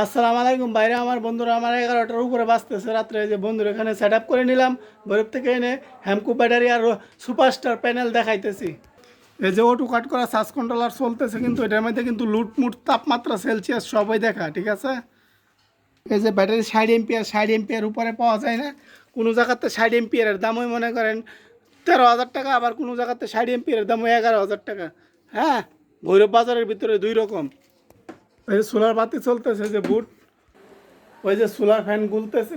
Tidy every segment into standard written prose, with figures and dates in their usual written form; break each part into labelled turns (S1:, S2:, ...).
S1: আসসালামু আলাইকুম বাইরে আমার বন্ধুরা আমার 11টার উপরে বাজতেছে রাত্রে যে বন্ধুরা এখানে সেট আপ করে নিলাম বরফ থেকে এনে হ্যামকো ব্যাটারি আর সুপারস্টার প্যানেল দেখাইতেছি। এই যে অটো কাট করা সার্চ কন্ট্রোলার চলতেছে, কিন্তু এটার মধ্যে কিন্তু লুটমুট তাপমাত্রা সেলসিয়াস সবই দেখা ঠিক আছে। এই যে ব্যাটারি 60 এম্পিয়ার, 60 এম্পিয়ার উপরে পাওয়া যায় না কোনো জায়গাতে। 60 এম্পিয়ারের দাম ওই মনে করেন 13,000 টাকা, আবার কোনো জায়গাতে 60 এম্পিয়ারের দাম ওই 11,000 টাকা। হ্যাঁ, ভৈরব বাজারের ভিতরে দুই রকম। এই যে সোলার বাতি চলতেছে, যে বুট ওই যে সোলার ফ্যান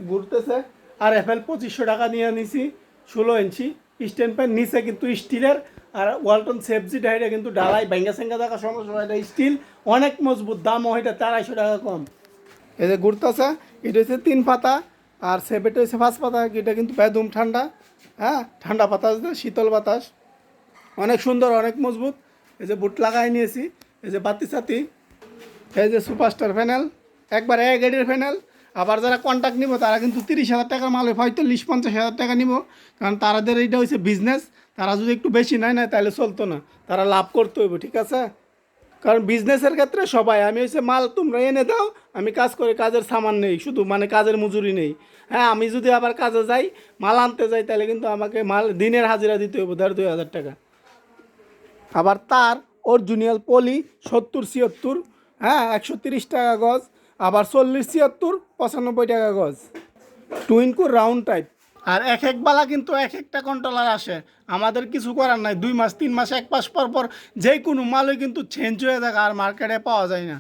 S1: ঘুরতেছে। আর এফএল 2500 টাকা নিয়ে নিছি 16 ইঞ্চি স্ট্যান্ড ফ্যান, নিচে কিন্তু স্টিলের। আর ওয়ালটন সেফজি এটা কিন্তু ডালাই ভেঙ্গা সেঙ্গা থাকা সমস্যা হয়, এটা স্টিল অনেক মজবুত, দামও এটা 450 টাকা কম। এই যে ঘুরতেছে, এটা হচ্ছে 3 পাতা, আর সেভেটা হচ্ছে 5 পাতা। এটা কিন্তু বেদম ঠান্ডা, হ্যাঁ ঠান্ডা বাতাস দেয়, শীতল বাতাস, অনেক সুন্দর অনেক মজবুত। এই যে বুট লাগাই নিয়েছি, এই যে বাতি সাতি, এই যে সুপারস্টার প্যানেল, একবার এক গাড়ির প্যানেল। আবার যারা কন্ট্যাক্ট নিব তারা কিন্তু 30,000 টাকার মাল 40-50,000 টাকা নিব, কারণ তাদের এইটা হচ্ছে বিজনেস। তারা যদি একটু বেশি নেয় তাহলে চলতো না, তারা লাভ করতে হইব ঠিক আছে। কারণ বিজনেসের ক্ষেত্রে সবাই, আমি হচ্ছে মাল তোমরা এনে দাও, আমি কাজ করে, কাজের সামান নেই শুধু, মানে কাজের মজুরি নেই। হ্যাঁ, আমি যদি আবার কাজে যাই মাল আনতে যাই তাহলে কিন্তু আমাকে মাল দিনের হাজিরা দিতে হইব 1,500-2,000 টাকা। আবার তার অরিজিনাল পলি 70-76, হ্যাঁ 130 টাকা গজ। আবার 40-76, 95 টাকা গজ, টুইনকুর রাউন্ড টাইপ। আর এক এক বালা কিন্তু এক একটা কন্ট্রোলার আসে, আমাদের কিছু করার নাই। 2 মাস 3 মাস 1 মাস পর পর যে কোনো মালই কিন্তু চেঞ্জ হয়ে থাকে, আর মার্কেটে পাওয়া যায় না।